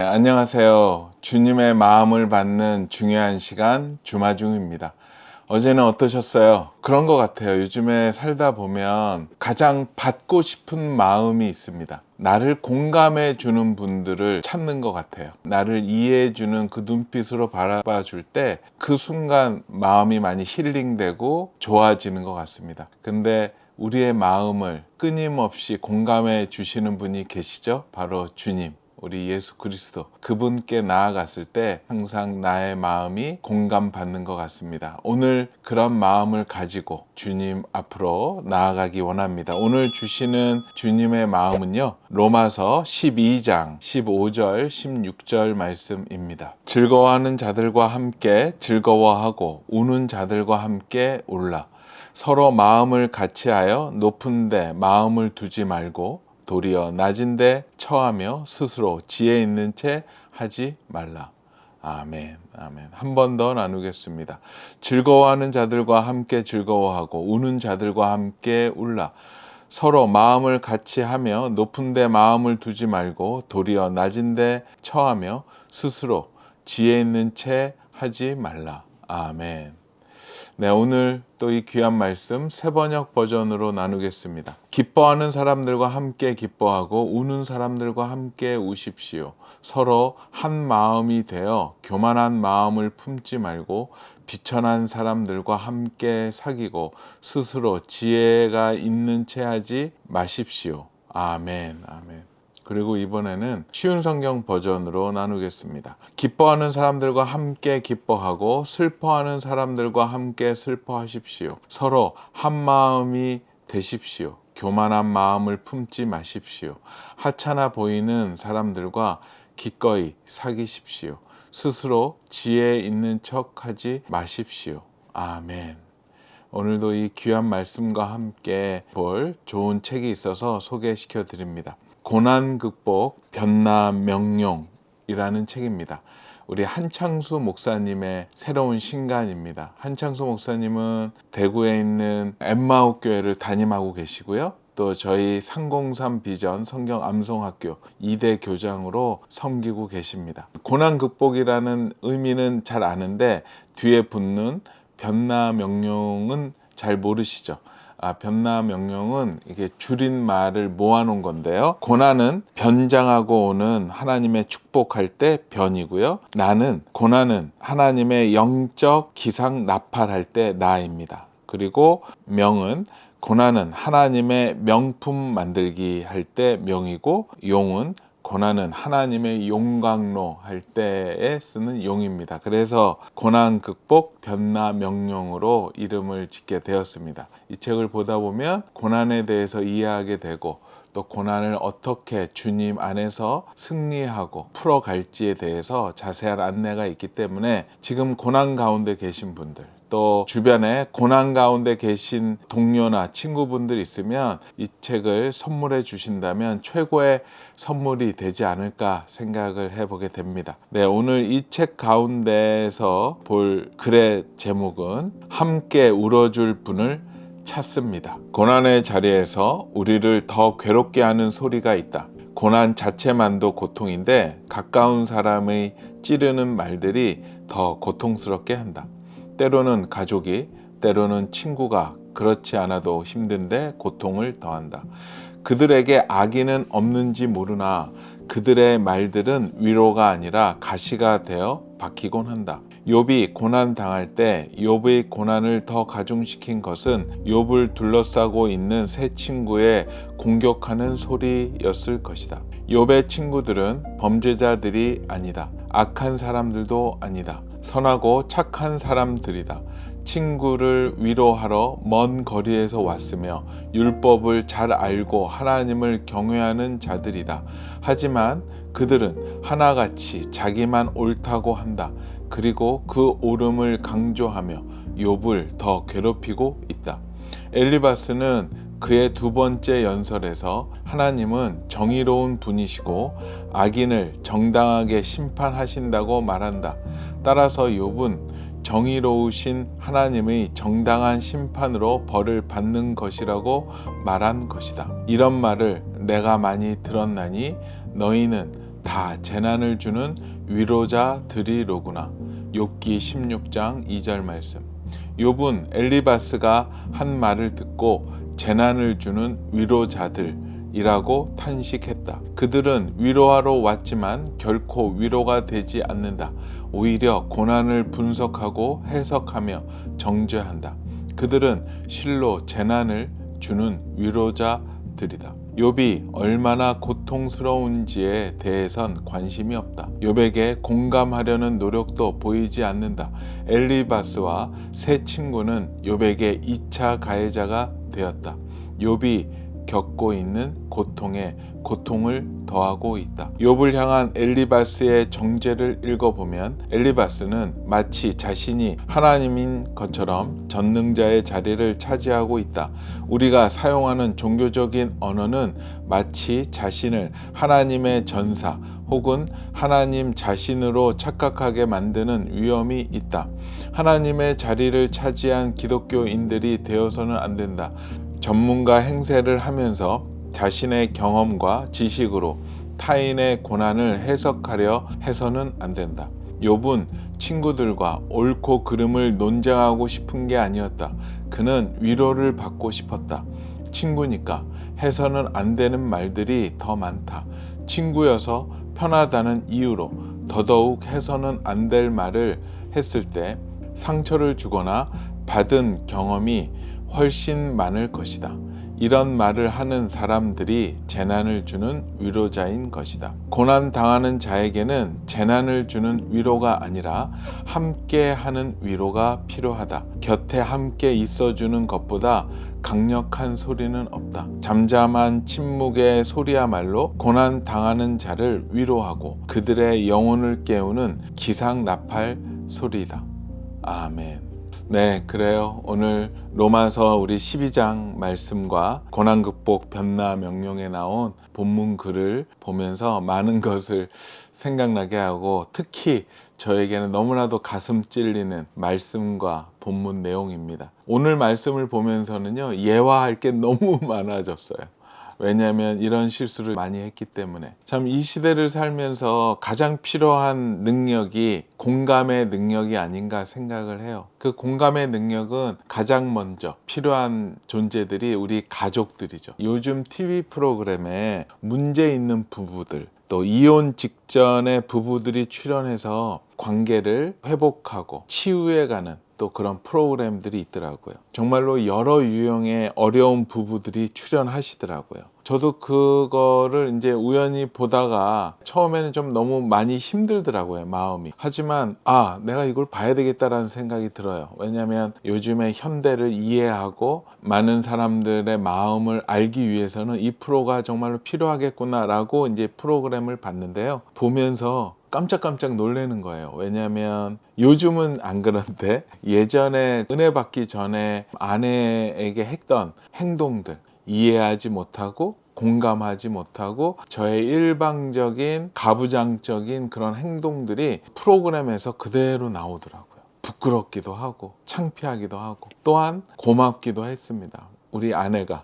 안녕하세요. 주님의 마음을 받는 중요한 시간 주마중입니다. 어제는 어떠셨어요? 그런 것 같아요. 요즘에 살다 보면 가장 받고 싶은 마음이 있습니다. 나를 공감해 주는 분들을 찾는 것 같아요. 나를 이해해 주는 그 눈빛으로 바라봐 줄 때 그 순간 마음이 많이 힐링되고 좋아지는 것 같습니다. 근데 우리의 마음을 끊임없이 공감해 주시는 분이 계시죠? 바로 주님. 우리 예수 그리스도, 그분께 나아갔을 때 항상 나의 마음이 공감받는 것 같습니다. 오늘 그런 마음을 가지고 주님 앞으로 나아가기 원합니다. 오늘 주시는 주님의 마음은요, 로마서 12장 15절 16절 말씀입니다. 즐거워하는 자들과 함께 즐거워하고 우는 자들과 함께 울라. 서로 마음을 같이하여 높은 데 마음을 두지 말고 도리어 낮은 데 처하며 스스로 지혜 있는 채 하지 말라. 아멘. 아멘. 한 번 더 나누겠습니다. 즐거워하는 자들과 함께 즐거워하고 우는 자들과 함께 울라. 서로 마음을 같이 하며 높은 데 마음을 두지 말고 도리어 낮은 데 처하며 스스로 지혜 있는 채 하지 말라. 아멘. 네, 오늘 또 이 귀한 말씀 새번역 버전으로 나누겠습니다. 기뻐하는 사람들과 함께 기뻐하고 우는 사람들과 함께 우십시오. 서로 한 마음이 되어 교만한 마음을 품지 말고 비천한 사람들과 함께 사귀고 스스로 지혜가 있는 채 하지 마십시오. 아멘. 아멘. 그리고 이번에는 쉬운 성경 버전으로 나누겠습니다. 기뻐하는 사람들과 함께 기뻐하고 슬퍼하는 사람들과 함께 슬퍼하십시오. 서로 한 마음이 되십시오. 교만한 마음을 품지 마십시오. 하찮아 보이는 사람들과 기꺼이 사귀십시오. 스스로 지혜 있는 척하지 마십시오. 아멘. 오늘도 이 귀한 말씀과 함께 볼 좋은 책이 있어서 소개시켜 드립니다. 고난 극복 변남명령이라는 책입니다. 우리 한창수 목사님의 새로운 신간입니다. 한창수 목사님은 대구에 있는 엠마오 교회를 담임하고 계시고요. 또 저희 303 비전 성경 암송학교 2대 교장으로 섬기고 계십니다. 고난 극복이라는 의미는 잘 아는데 뒤에 붙는 변남명령은 잘 모르시죠? 변남명령은 이게 줄임말을 모아놓은 건데요. 고난은 변장하고 오는 하나님의 축복할 때 변이고요. 고난은 하나님의 영적 기상 나팔할 때 나입니다. 그리고 명은 고난은 하나님의 명품 만들기 할 때 명이고 용은 고난은 하나님의 용광로 할 때에 쓰는 용입니다. 그래서 고난 극복 변남명령으로 이름을 짓게 되었습니다. 이 책을 보다 보면 고난에 대해서 이해하게 되고 또 고난을 어떻게 주님 안에서 승리하고 풀어갈지에 대해서 자세한 안내가 있기 때문에 지금 고난 가운데 계신 분들 또 주변에 고난 가운데 계신 동료나 친구분들 있으면 이 책을 선물해 주신다면 최고의 선물이 되지 않을까 생각을 해보게 됩니다. 네, 오늘 이 책 가운데에서 볼 글의 제목은 함께 울어줄 분을 찾습니다. 고난의 자리에서 우리를 더 괴롭게 하는 소리가 있다. 고난 자체만도 고통인데 가까운 사람의 찌르는 말들이 더 고통스럽게 한다. 때로는 가족이, 때로는 친구가 그렇지 않아도 힘든데 고통을 더한다. 그들에게 악의는 없는지 모르나 그들의 말들은 위로가 아니라 가시가 되어 박히곤 한다. 욥이 고난 당할 때 욥의 고난을 더 가중시킨 것은 욥을 둘러싸고 있는 세 친구의 공격하는 소리였을 것이다. 욥의 친구들은 범죄자들이 아니다. 악한 사람들도 아니다. 선하고 착한 사람들이다. 친구를 위로하러 먼 거리에서 왔으며 율법을 잘 알고 하나님을 경외하는 자들이다. 하지만 그들은 하나같이 자기만 옳다고 한다. 그리고 그 옳음을 강조하며 욥을 더 괴롭히고 있다. 엘리바스는 그의 두 번째 연설에서 하나님은 정의로운 분이시고 악인을 정당하게 심판하신다고 말한다. 따라서 욥은 정의로우신 하나님의 정당한 심판으로 벌을 받는 것이라고 말한 것이다. 이런 말을 내가 많이 들었나니 너희는 다 재난을 주는 위로자들이로구나. 욥기 16장 2절 말씀. 욥은 엘리바스가 한 말을 듣고 재난을 주는 위로자들이라고 탄식했다. 그들은 위로하러 왔지만 결코 위로가 되지 않는다. 오히려 고난을 분석하고 해석하며 정죄한다. 그들은 실로 재난을 주는 위로자들이다. 욥이 얼마나 고통스러운지에 대해선 관심이 없다. 욥에게 공감하려는 노력도 보이지 않는다. 엘리바스와 세 친구는 욥에게 2차 가해자가 되었다. 욥이 겪고 있는 고통에 고통을 더하고 있다. 욥을 향한 엘리바스의 정죄를 읽어보면 엘리바스는 마치 자신이 하나님인 것처럼 전능자의 자리를 차지하고 있다. 우리가 사용하는 종교적인 언어는 마치 자신을 하나님의 전사 혹은 하나님 자신으로 착각하게 만드는 위험이 있다. 하나님의 자리를 차지한 기독교인들이 되어서는 안 된다. 전문가 행세를 하면서 자신의 경험과 지식으로 타인의 고난을 해석하려 해서는 안 된다. 욥은 친구들과 옳고 그름을 논쟁하고 싶은 게 아니었다. 그는 위로를 받고 싶었다. 친구니까 해서는 안 되는 말들이 더 많다. 친구여서 편하다는 이유로 더더욱 해서는 안 될 말을 했을 때 상처를 주거나 받은 경험이 훨씬 많을 것이다. 이런 말을 하는 사람들이 재난을 주는 위로자인 것이다. 고난 당하는 자에게는 재난을 주는 위로가 아니라 함께 하는 위로가 필요하다. 곁에 함께 있어주는 것보다 강력한 소리는 없다. 잠잠한 침묵의 소리야말로 고난 당하는 자를 위로하고 그들의 영혼을 깨우는 기상나팔 소리다. 아멘. 네, 그래요. 오늘 로마서 우리 12장 말씀과 고난 극복 변화 명령에 나온 본문 글을 보면서 많은 것을 생각나게 하고 특히 저에게는 너무나도 가슴 찔리는 말씀과 본문 내용입니다. 오늘 말씀을 보면서는요, 예화할 게 너무 많아졌어요. 왜냐하면 이런 실수를 많이 했기 때문에. 참 이 시대를 살면서 가장 필요한 능력이 공감의 능력이 아닌가 생각을 해요. 그 공감의 능력은 가장 먼저 필요한 존재들이 우리 가족들이죠. 요즘 TV 프로그램에 문제 있는 부부들, 또 이혼 직전의 부부들이 출연해서 관계를 회복하고 치유해가는 또 그런 프로그램들이 있더라고요. 정말로 여러 유형의 어려운 부부들이 출연하시더라고요. 저도 그거를 이제 우연히 보다가 처음에는 좀 너무 많이 힘들더라고요, 마음이. 하지만 내가 이걸 봐야 되겠다라는 생각이 들어요. 왜냐하면 요즘의 현대를 이해하고 많은 사람들의 마음을 알기 위해서는 이 프로가 정말로 필요하겠구나라고 이제 프로그램을 봤는데요. 보면서 깜짝깜짝 놀라는 거예요. 왜냐하면 요즘은 안 그런데 예전에 은혜 받기 전에 아내에게 했던 행동들, 이해하지 못하고 공감하지 못하고 저의 일방적인 가부장적인 그런 행동들이 프로그램에서 그대로 나오더라고요. 부끄럽기도 하고 창피하기도 하고 또한 고맙기도 했습니다. 우리 아내가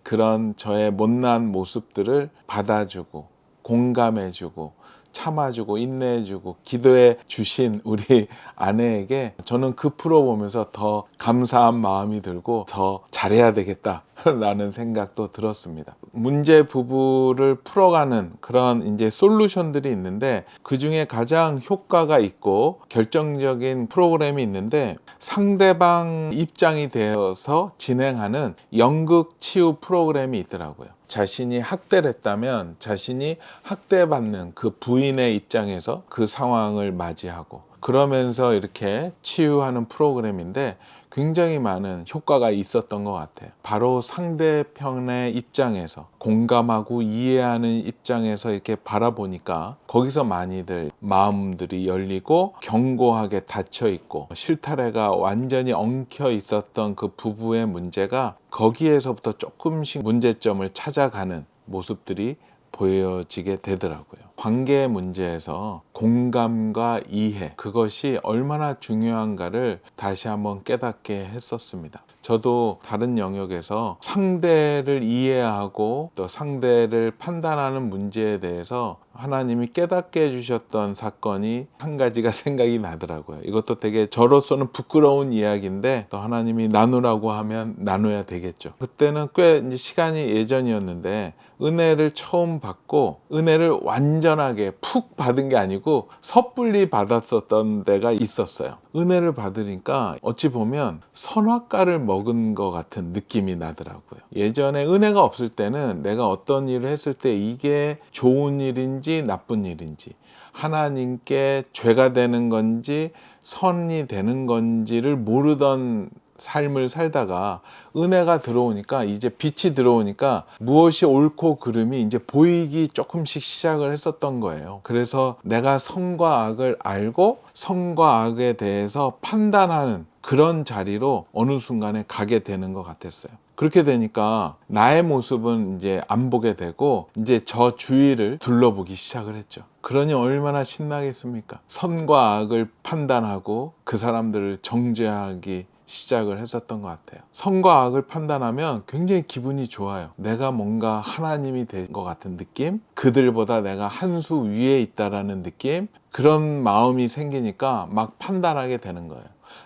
그런 저의 못난 모습들을 받아주고 공감해주고 참아주고 인내해주고 기도해 주신 우리 아내에게 저는 그 프로 보면서 더 감사한 마음이 들고 더 잘해야 되겠다 라는 생각도 들었습니다. 문제 부부를 풀어가는 그런 이제 솔루션들이 있는데 그 중에 가장 효과가 있고 결정적인 프로그램이 있는데 상대방 입장이 되어서 진행하는 연극 치유 프로그램이 있더라고요. 자신이 학대를 했다면 자신이 학대받는 그 부인의 입장에서 그 상황을 맞이하고 그러면서 이렇게 치유하는 프로그램인데 굉장히 많은 효과가 있었던 것 같아요. 바로 상대편의 입장에서 공감하고 이해하는 입장에서 이렇게 바라보니까 거기서 많이들 마음들이 열리고 견고하게 닫혀 있고 실타래가 완전히 엉켜 있었던 그 부부의 문제가 거기에서부터 조금씩 문제점을 찾아가는 모습들이 보여지게 되더라고요. 관계 문제에서 공감과 이해, 그것이 얼마나 중요한가를 다시 한번 깨닫게 했었습니다. 저도 다른 영역에서 상대를 이해하고 또 상대를 판단하는 문제에 대해서 하나님이 깨닫게 해주셨던 사건이 한 가지가 생각이 나더라고요. 이것도 되게 저로서는 부끄러운 이야기인데 또 하나님이 나누라고 하면 나눠야 되겠죠. 그때는 꽤 이제 시간이 예전이었는데 은혜를 처음 받고 은혜를 완전하게 푹 받은 게 아니고 섣불리 받았었던 때가 있었어요. 은혜를 받으니까 어찌 보면 선악과를 먹은 것 같은 느낌이 나더라고요. 예전에 은혜가 없을 때는 내가 어떤 일을 했을 때 이게 좋은 일인지 나쁜 일인지, 하나님께 죄가 되는 건지 선이 되는 건지를 모르던 삶을 살다가 은혜가 들어오니까, 이제 빛이 들어오니까 무엇이 옳고 그름이 이제 보이기 조금씩 시작을 했었던 거예요. 그래서 내가 선과 악을 알고 선과 악에 대해서 판단하는 그런 자리로 어느 순간에 가게 되는 것 같았어요. 그렇게 되니까 나의 모습은 이제 안 보게 되고 이제 저 주위를 둘러보기 시작을 했죠. 그러니 얼마나 신나겠습니까? 선과 악을 판단하고 그 사람들을 정죄하기 시작을 했었던 것 같아요. 선과 악을 판단하면 굉장히 기분이 좋아요. 내가 뭔가 하나님이 된 것 같은 느낌? 그들보다 내가 한 수 위에 있다라는 느낌? 그런 마음이 생기니까 막 판단하게 되는 거예요.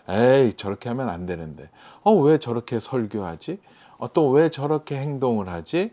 에이, 저렇게 하면 안 되는데. 왜 저렇게 설교하지? 또 왜 저렇게 행동을 하지?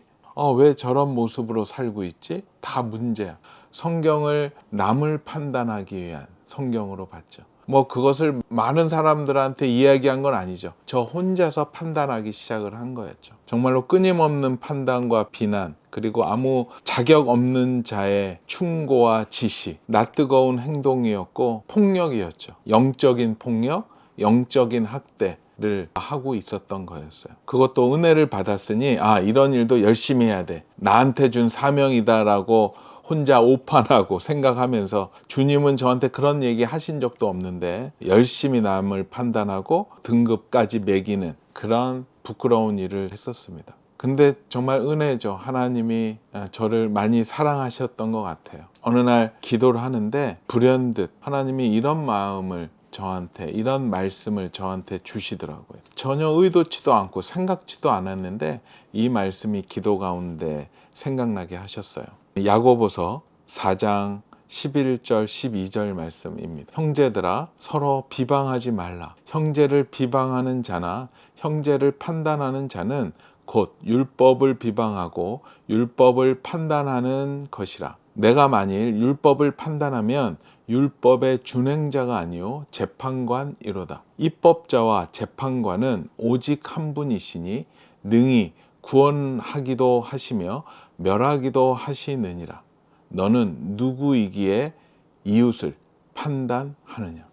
왜 저런 모습으로 살고 있지? 다 문제야. 성경을 남을 판단하기 위한 성경으로 봤죠. 그것을 많은 사람들한테 이야기한 건 아니죠. 저 혼자서 판단하기 시작을 한 거였죠. 정말로 끊임없는 판단과 비난, 그리고 아무 자격 없는 자의 충고와 지시, 낯뜨거운 행동이었고 폭력이었죠. 영적인 폭력, 영적인 학대를 하고 있었던 거였어요. 그것도 은혜를 받았으니 이런 일도 열심히 해야 돼, 나한테 준 사명이다라고 혼자 오판하고 생각하면서, 주님은 저한테 그런 얘기 하신 적도 없는데 열심히 남을 판단하고 등급까지 매기는 그런 부끄러운 일을 했었습니다. 근데 정말 은혜죠. 하나님이 저를 많이 사랑하셨던 것 같아요. 어느 날 기도를 하는데 불현듯 하나님이 이런 마음을 저한테, 이런 말씀을 저한테 주시더라고요. 전혀 의도치도 않고 생각지도 않았는데 이 말씀이 기도 가운데 생각나게 하셨어요. 야고보서 4장 11절 12절 말씀입니다. 형제들아, 서로 비방하지 말라. 형제를 비방하는 자나 형제를 판단하는 자는 곧 율법을 비방하고 율법을 판단하는 것이라. 내가 만일 율법을 판단하면 율법의 준행자가 아니요 재판관이로다. 입법자와 재판관은 오직 한 분이시니 능히 구원하기도 하시며 멸하기도 하시느니라. 너는 누구이기에 이웃을 판단하느냐.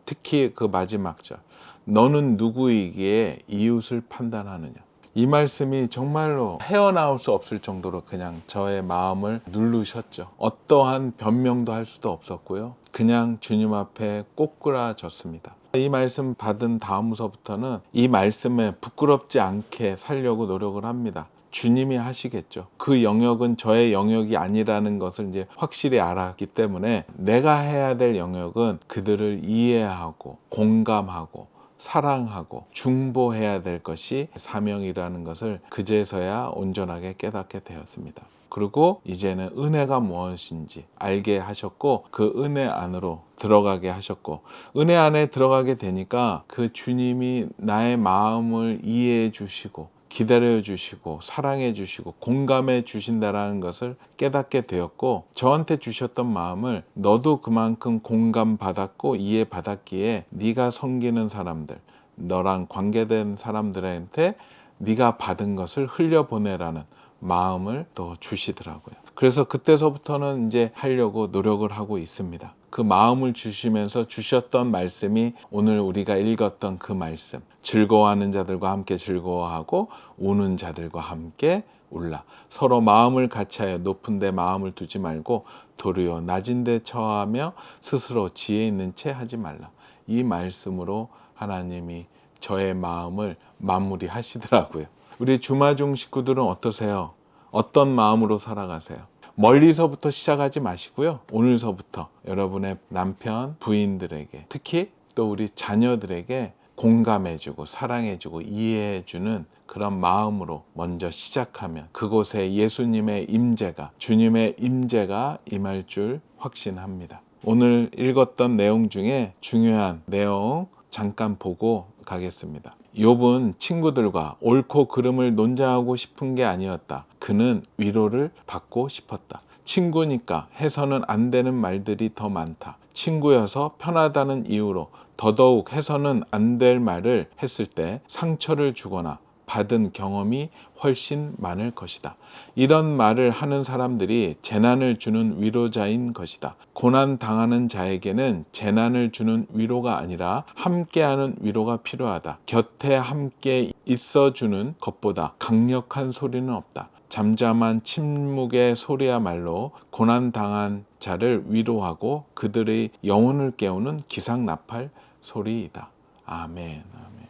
특히 그 마지막 절, 너는 누구이기에 이웃을 판단하느냐. 이 말씀이 정말로 헤어나올 수 없을 정도로 그냥 저의 마음을 누르셨죠. 어떠한 변명도 할 수도 없었고요. 그냥 주님 앞에 꼬꾸라졌습니다. 이 말씀 받은 다음서부터는 이 말씀에 부끄럽지 않게 살려고 노력을 합니다. 주님이 하시겠죠. 그 영역은 저의 영역이 아니라는 것을 이제 확실히 알았기 때문에 내가 해야 될 영역은 그들을 이해하고 공감하고 사랑하고 중보해야 될 것이 사명이라는 것을 그제서야 온전하게 깨닫게 되었습니다. 그리고 이제는 은혜가 무엇인지 알게 하셨고 그 은혜 안으로 들어가게 하셨고, 은혜 안에 들어가게 되니까 그 주님이 나의 마음을 이해해 주시고 기다려 주시고 사랑해 주시고 공감해 주신다라는 것을 깨닫게 되었고, 저한테 주셨던 마음을 너도 그만큼 공감받았고 이해받았기에 네가 섬기는 사람들, 너랑 관계된 사람들한테 네가 받은 것을 흘려보내라는 마음을 또 주시더라고요. 그래서 그때서부터는 이제 하려고 노력을 하고 있습니다. 그 마음을 주시면서 주셨던 말씀이 오늘 우리가 읽었던 그 말씀, 즐거워하는 자들과 함께 즐거워하고 우는 자들과 함께 울라. 서로 마음을 같이하여 높은 데 마음을 두지 말고 도리어 낮은 데 처하며 스스로 지혜 있는 채 하지 말라. 이 말씀으로 하나님이 저의 마음을 마무리하시더라고요. 우리 주마중 식구들은 어떠세요? 어떤 마음으로 살아가세요? 멀리서부터 시작하지 마시고요. 오늘서부터 여러분의 남편, 부인들에게, 특히 또 우리 자녀들에게 공감해주고 사랑해주고 이해해주는 그런 마음으로 먼저 시작하면 그곳에 예수님의 임재가, 주님의 임재가 임할 줄 확신합니다. 오늘 읽었던 내용 중에 중요한 내용 잠깐 보고 가겠습니다. 욥은 친구들과 옳고 그름을 논쟁하고 싶은 게 아니었다. 그는 위로를 받고 싶었다. 친구니까 해서는 안 되는 말들이 더 많다. 친구여서 편하다는 이유로 더더욱 해서는 안 될 말을 했을 때 상처를 주거나 받은 경험이 훨씬 많을 것이다. 이런 말을 하는 사람들이 재난을 주는 위로자인 것이다. 고난 당하는 자에게는 재난을 주는 위로가 아니라 함께하는 위로가 필요하다. 곁에 함께 있어주는 것보다 강력한 소리는 없다. 잠잠한 침묵의 소리야말로 고난 당한 자를 위로하고 그들의 영혼을 깨우는 기상나팔 소리이다. 아멘. 아멘.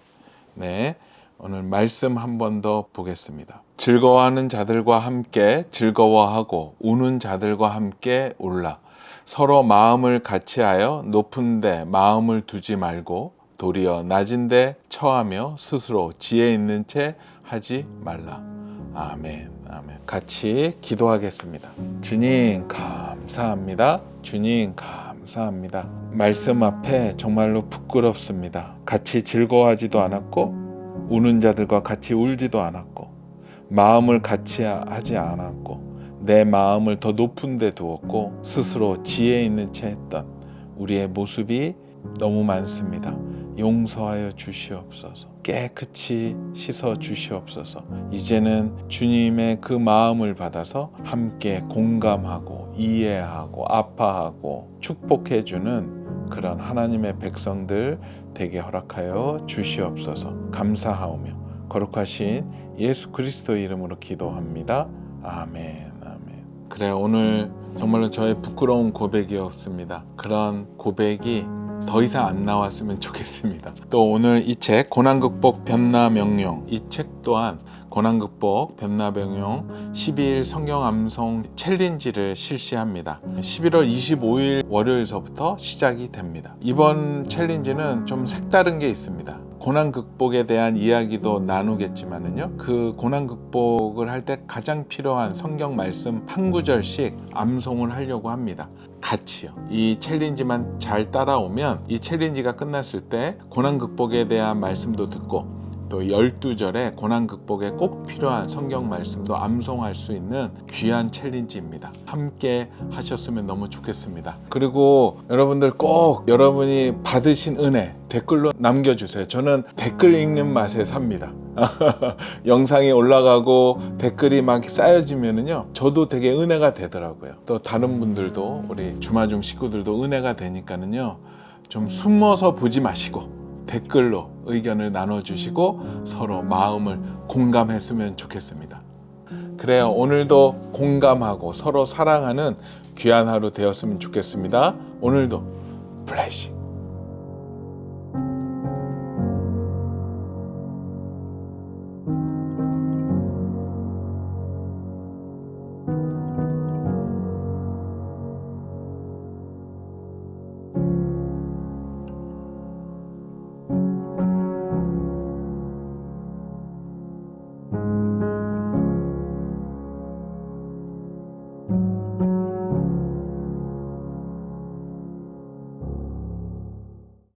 네. 오늘 말씀 한 번 더 보겠습니다. 즐거워하는 자들과 함께 즐거워하고 우는 자들과 함께 울라. 서로 마음을 같이하여 높은 데 마음을 두지 말고 도리어 낮은 데 처하며 스스로 지혜 있는 채 하지 말라. 아멘. 아멘. 같이 기도하겠습니다. 주님 감사합니다. 주님 감사합니다. 말씀 앞에 정말로 부끄럽습니다. 같이 즐거워하지도 않았고 우는 자들과 같이 울지도 않았고 마음을 같이 하지 않았고 내 마음을 더 높은 데 두었고 스스로 지혜 있는 채 했던 우리의 모습이 너무 많습니다. 용서하여 주시옵소서. 깨끗이 씻어 주시옵소서. 이제는 주님의 그 마음을 받아서 함께 공감하고 이해하고 아파하고 축복해 주는 그런 하나님의 백성들 되게 허락하여 주시옵소서. 감사하오며 거룩하신 예수 그리스도의 이름으로 기도합니다. 아멘. 아멘. 그래, 오늘 정말로 저의 부끄러운 고백이었습니다. 그런 고백이 더 이상 안 나왔으면 좋겠습니다. 또 오늘 이 책 고난극복 변화명령, 이 책 또한 고난극복 변화명령 12일 성경암송 챌린지를 실시합니다. 11월 25일 월요일서부터 시작이 됩니다. 이번 챌린지는 좀 색다른 게 있습니다. 고난 극복에 대한 이야기도 나누겠지만은요, 그 고난 극복을 할 때 가장 필요한 성경 말씀 한 구절씩 암송을 하려고 합니다. 같이요. 이 챌린지만 잘 따라오면 이 챌린지가 끝났을 때 고난 극복에 대한 말씀도 듣고 또 12절에 고난 극복에 꼭 필요한 성경 말씀도 암송할 수 있는 귀한 챌린지입니다. 함께 하셨으면 너무 좋겠습니다. 그리고 여러분들 꼭 여러분이 받으신 은혜 댓글로 남겨주세요. 저는 댓글 읽는 맛에 삽니다. 영상이 올라가고 댓글이 막 쌓여지면은요, 저도 되게 은혜가 되더라고요. 또 다른 분들도, 우리 주마중 식구들도 은혜가 되니까는요, 좀 숨어서 보지 마시고 댓글로 의견을 나눠주시고 서로 마음을 공감했으면 좋겠습니다. 그래요. 오늘도 공감하고 서로 사랑하는 귀한 하루 되었으면 좋겠습니다. 오늘도 블레싱.